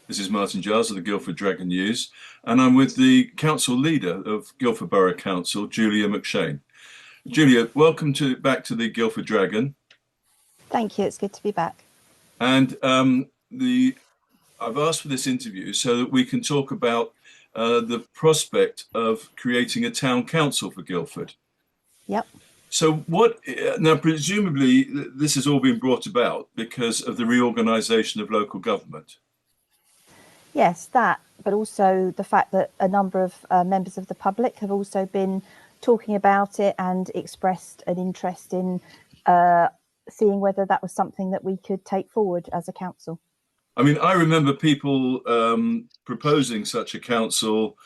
This is Martin Giles of the Guildford Dragon News, and I'm with the council leader of Guildford Borough Council, Julia McShane. Julia, welcome back to the Guildford Dragon. Thank you. It's good to be back. And I've asked for this interview so that we can talk about the prospect of creating a town council for Guildford. Yep. So now presumably this has all been brought about because of the reorganisation of local government. Yes, that, but also the fact that a number of members of the public have also been talking about it and expressed an interest in seeing whether that was something that we could take forward as a council. I mean, I remember people proposing such a council,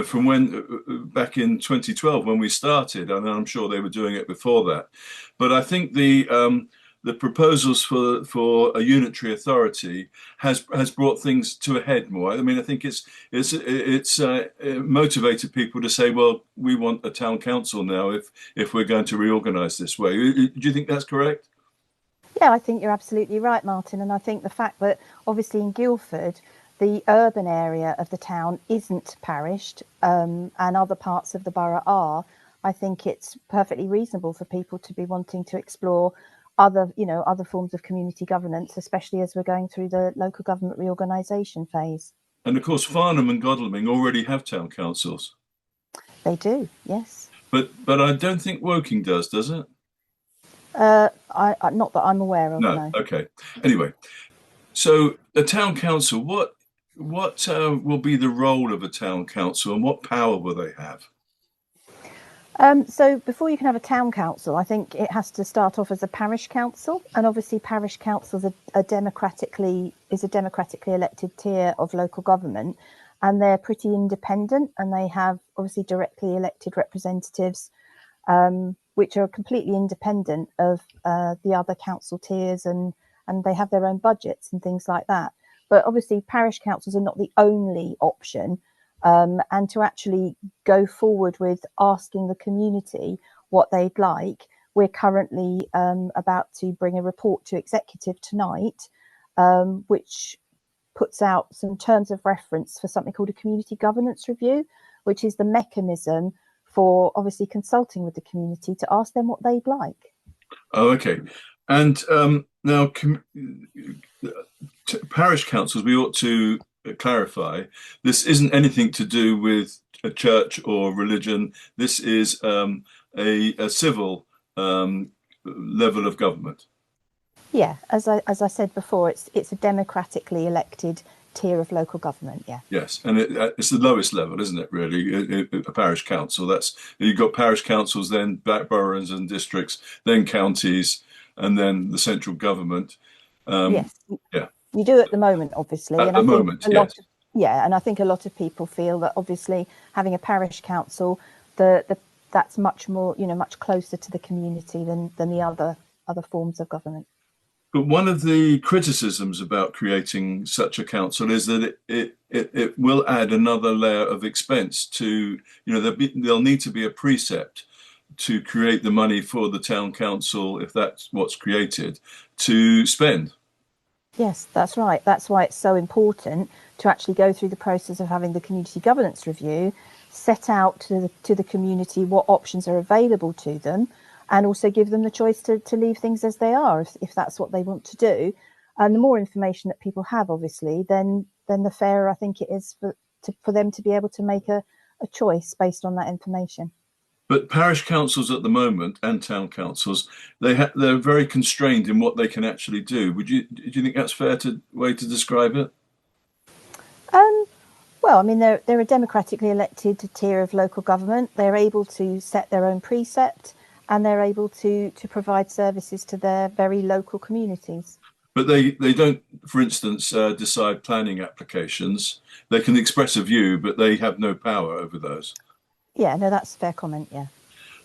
from back in 2012 when we started, and I'm sure they were doing it before that. But I think the proposals for a unitary authority has brought things to a head more. I mean, I think it's motivated people to say, well, we want a town council now if we're going to reorganise this way. Do you think that's correct? Yeah, I think you're absolutely right, Martin. And I think the fact that obviously in Guildford, the urban area of the town isn't parished and other parts of the borough are, I think it's perfectly reasonable for people to be wanting to explore other forms of community governance, especially as we're going through the local government reorganisation phase. And of course, Farnham and Godalming already have town councils. They do, yes. But I don't think Woking does it? Not that I'm aware of. No. Okay. Anyway, so a town council, what will be the role of a town council, and what power will they have? So before you can have a town council, I think it has to start off as a parish council, and obviously parish councils are democratically elected tier of local government, and they're pretty independent, and they have obviously directly elected representatives, which are completely independent of the other council tiers, and they have their own budgets and things like that. But obviously parish councils are not the only option. And to actually go forward with asking the community what they'd like, we're currently about to bring a report to executive tonight, which puts out some terms of reference for something called a community governance review, which is the mechanism for obviously consulting with the community to ask them what they'd like. Oh, okay. And now parish councils, we ought to clarify, this isn't anything to do with a church or religion. This is a civil level of government. Yeah, as I said before, it's a democratically elected tier of local government. Yeah. Yes, and it's the lowest level, isn't it? Really, a parish council. You've got parish councils, then boroughs and districts, then counties, and then the central government. Yes. Yeah. You do at the moment, obviously. At the moment, yes. And I think a lot of people feel that obviously having a parish council, that's much more, much closer to the community than the other forms of government. But one of the criticisms about creating such a council is that it will add another layer of expense to, there'll need to be a precept to create the money for the town council, if that's what's created, to spend. Yes, that's right. That's why it's so important to actually go through the process of having the community governance review, set out to the community what options are available to them, and also give them the choice to leave things as they are if that's what they want to do. And the more information that people have, obviously, then the fairer I think it is for them to be able to make a choice based on that information. But parish councils at the moment and town councils, they're very constrained in what they can actually do. Do you think that's fair way to describe it? Well, I mean, they're a democratically elected tier of local government. They're able to set their own precept, and they're able to provide services to their very local communities. But they don't, for instance, decide planning applications. They can express a view, but they have no power over those. Yeah, no, that's a fair comment. Yeah,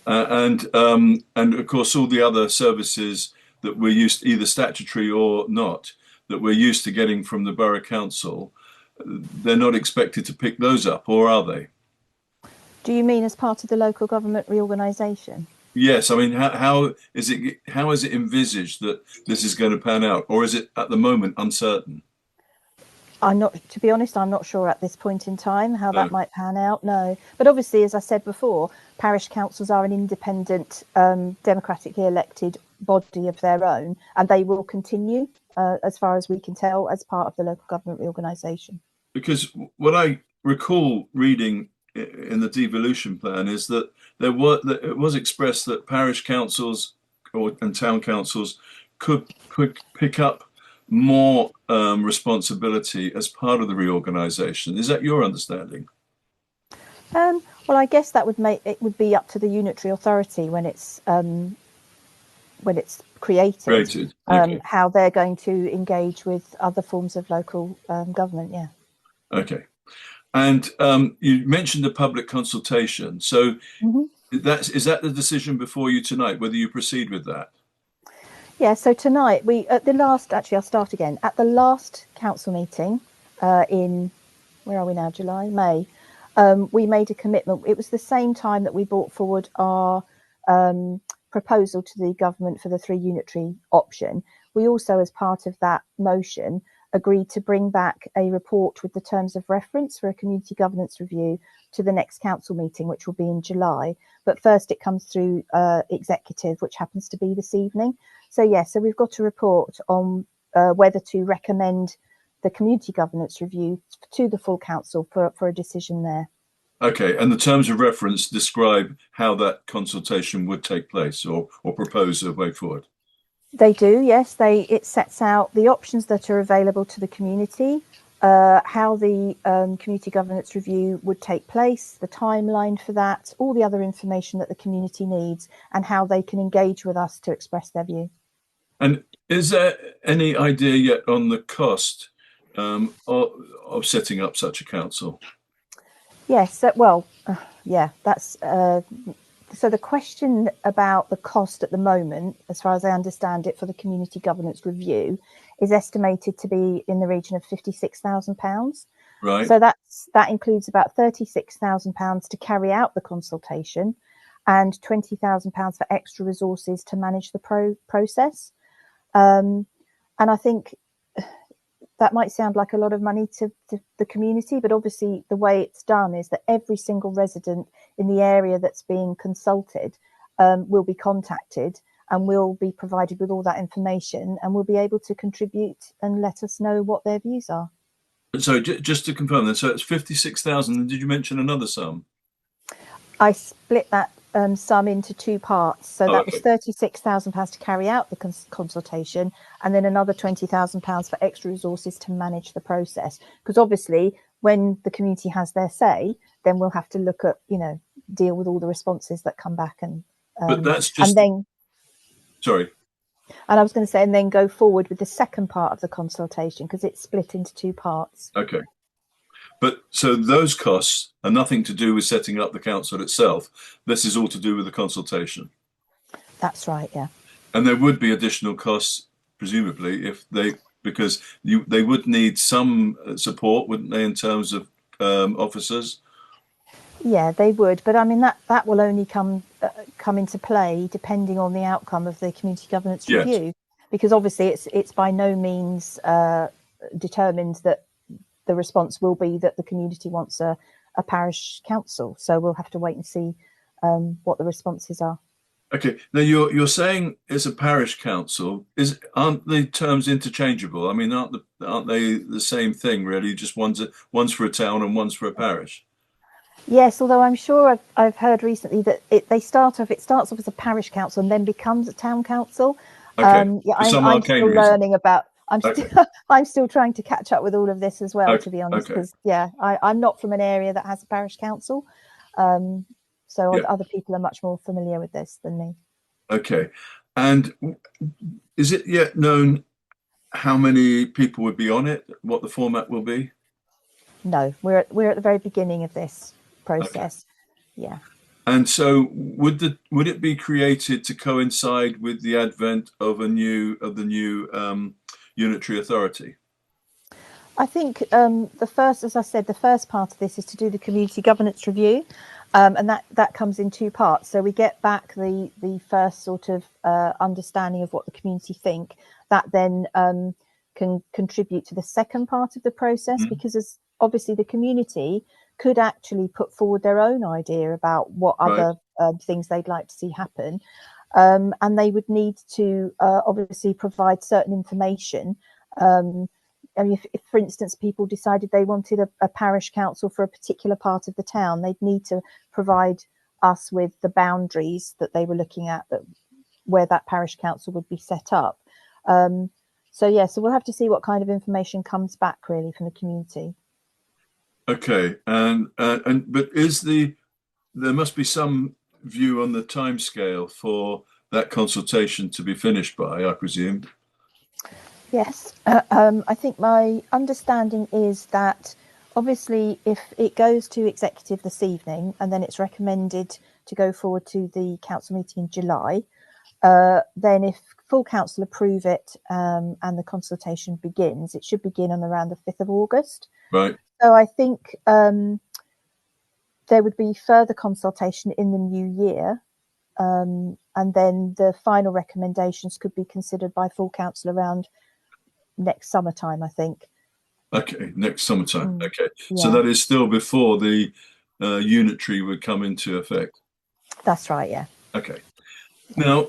and of course all the other services that we're used, either statutory or not, that we're used to getting from the borough council, they're not expected to pick those up, or are they? Do you mean as part of the local government reorganisation? Yes, I mean, how is it envisaged that this is going to pan out, or is it at the moment uncertain? To be honest, I'm not sure at this point in time how that might pan out. No, but obviously, as I said before, parish councils are an independent, democratically elected body of their own, and they will continue, as far as we can tell, as part of the local government reorganisation. Because what I recall reading in the devolution plan is that it was expressed that parish councils and town councils could pick up more responsibility as part of the reorganisation. Is that your understanding? Well, I guess that would be up to the unitary authority when it's created. Okay. How they're going to engage with other forms of local government. Yeah. Okay. And you mentioned the public consultation. So is that the decision before you tonight, whether you proceed with that? Yeah, so tonight I'll start again. At the last council meeting in, where are we now, May, we made a commitment. It was the same time that we brought forward our proposal to the government for the 3 unitary option. We also, as part of that motion, agreed to bring back a report with the terms of reference for a community governance review to the next council meeting, which will be in July. But first it comes through executive, which happens to be this evening. So so we've got a report on whether to recommend the community governance review to the full council for a decision there. Okay, and the terms of reference describe how that consultation would take place, or propose a way forward. They do, yes. It sets out the options that are available to the community, how the community governance review would take place, the timeline for that, all the other information that the community needs, and how they can engage with us to express their view. And is there any idea yet on the cost of setting up such a council? Yes, that's so the question about the cost at the moment, as far as I understand it, for the community governance review is estimated to be in the region of £56,000. Right. So that includes about £36,000 to carry out the consultation and £20,000 for extra resources to manage the process. And I think that might sound like a lot of money to the community, but obviously the way it's done is that every single resident in the area that's being consulted will be contacted and will be provided with all that information and will be able to contribute and let us know what their views are. So just to confirm then, so it's 56,000. And did you mention another sum? I split that sum into 2 parts. So that okay. was £36,000 to carry out the consultation, and then another £20,000 for extra resources to manage the process. Because obviously, when the community has their say, then we'll have to look at, deal with all the responses that come back, but that's just. And then, sorry. And I was going to say, and then go forward with the second part of the consultation, because it's split into 2 parts. Okay. But so those costs are nothing to do with setting up the council itself. This is all to do with the consultation. That's right, yeah. And there would be additional costs, presumably, because they would need some support, wouldn't they, in terms of officers? Yeah, they would, but I mean that will only come into play depending on the outcome of the community governance review, because obviously it's by no means determined that the response will be that the community wants a parish council. So we'll have to wait and see what the responses are. Okay. Now you're saying it's a parish council. Aren't the terms interchangeable? I mean, aren't they the same thing really? Just one's for a town and one's for a parish. Yes, although I'm sure I've heard recently that it starts off as a parish council and then becomes a town council. Okay. Yeah, I'm still learning about. I'm still trying to catch up with all of this as well, to be honest, because I'm not from an area that has a parish council, so other people are much more familiar with this than me. Okay, and is it yet known how many people would be on it? What the format will be? No, we're at the very beginning of this process. Okay. Yeah. And so, would it be created to coincide with the advent of the new unitary authority? I think the first part of this is to do the community governance review, and that comes in 2 parts. So we get back the first sort of understanding of what the community think. That then can contribute to the second part of the process, because as obviously the community could actually put forward their own idea about what other things they'd like to see happen. And they would need to obviously provide certain information. I mean, if, for instance, people decided they wanted a parish council for a particular part of the town, they'd need to provide us with the boundaries that they were looking at, that where that parish council would be set up. So yeah, so we'll have to see what kind of information comes back really from the community. Okay, but there must be some view on the timescale for that consultation to be finished by, I presume. Yes, I think my understanding is that obviously if it goes to executive this evening and then it's recommended to go forward to the council meeting in July, then if full council approve it and the consultation begins, it should begin on around the 5th of August. Right. So I think there would be further consultation in the new year. And then the final recommendations could be considered by full council around next summertime, I think. Okay, next summertime. Okay, yeah. So that is still before the unitary would come into effect. That's right, yeah. Okay. Now,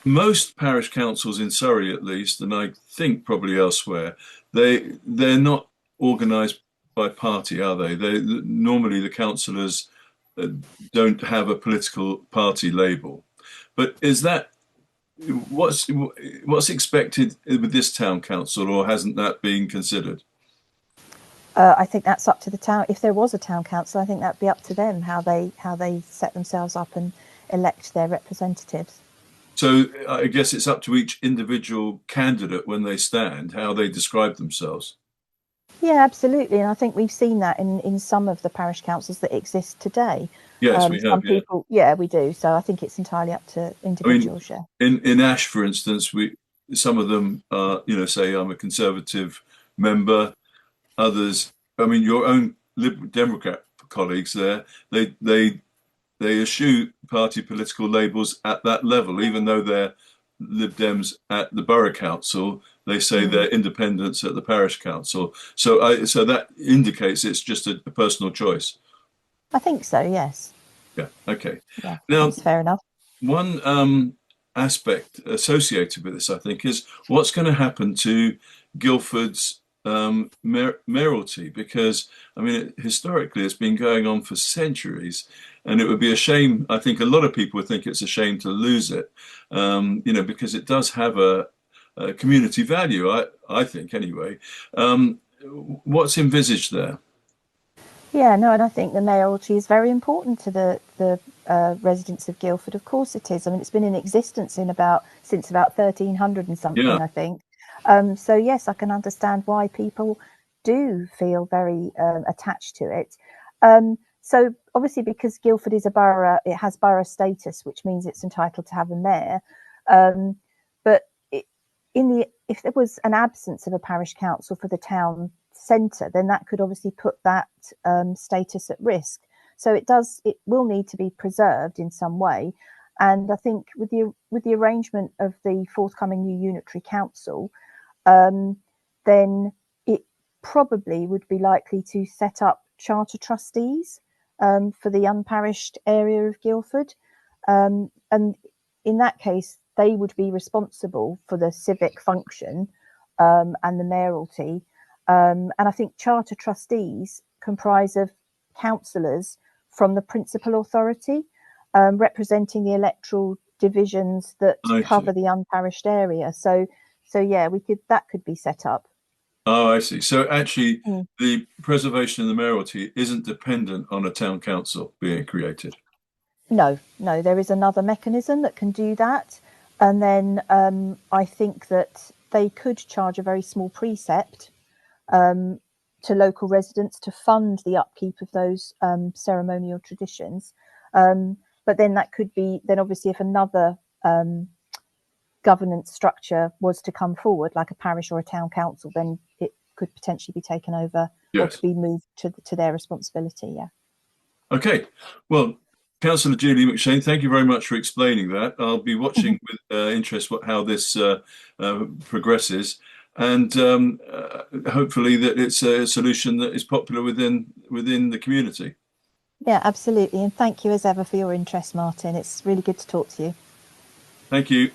most parish councils in Surrey, at least, and I think probably elsewhere, they're not organised by party, are they? Normally the councillors don't have a political party label. But is that what's expected with this town council, or hasn't that been considered? I think that's up to the town. If there was a town council, I think that'd be up to them how they set themselves up and elect their representatives. So I guess it's up to each individual candidate when they stand how they describe themselves. Yeah, absolutely, and I think we've seen that in some of the parish councils that exist today. Yes, we have. Some people, yeah, we do. So I think it's entirely up to individuals. I mean, in Ash, for instance, some of them are, say I'm a Conservative member. Others, I mean, your own Liberal Democrat colleagues there, they eschew party political labels at that level, even though they're Lib Dems at the borough council. They say they're independents at the parish council. So that indicates it's just a personal choice. I think so, yes. Yeah. Okay. Yeah, now, that's fair enough. One aspect associated with this, I think, is what's going to happen to Guildford's mayoralty, because I mean historically it's been going on for centuries, and it would be a shame. I think a lot of people would think it's a shame to lose it, because it does have a community value. I think anyway. What's envisaged there? Yeah, no, and I think the mayoralty is very important to the residents of Guildford. Of course it is. I mean, it's been in existence since about 1300 and something, I think. So yes, I can understand why people do feel very attached to it. So obviously, because Guildford is a borough, it has borough status, which means it's entitled to have a mayor. But if there was an absence of a parish council for the town centre, then that could obviously put that status at risk. So it will need to be preserved in some way. And I think with the arrangement of the forthcoming new unitary council, then it probably would be likely to set up charter trustees for the unparished area of Guildford. And in that case, they would be responsible for the civic function and the mayoralty. And I think charter trustees comprise of councillors from the principal authority, representing the electoral divisions that cover the unparished area. So yeah, that could be set up. Oh, I see. So actually, the preservation of the mayoralty isn't dependent on a town council being created. No, there is another mechanism that can do that. And then I think that they could charge a very small precept to local residents to fund the upkeep of those ceremonial traditions. But then that could be, then obviously if another governance structure was to come forward, like a parish or a town council, then it could potentially be taken over or to be moved to their responsibility. Yeah. Okay. Well, Councillor Julia McShane, thank you very much for explaining that. I'll be watching with interest how this progresses. and hopefully that it's a solution that is popular within the community. Yeah, absolutely. And thank you as ever for your interest, Martin. It's really good to talk to you. Thank you.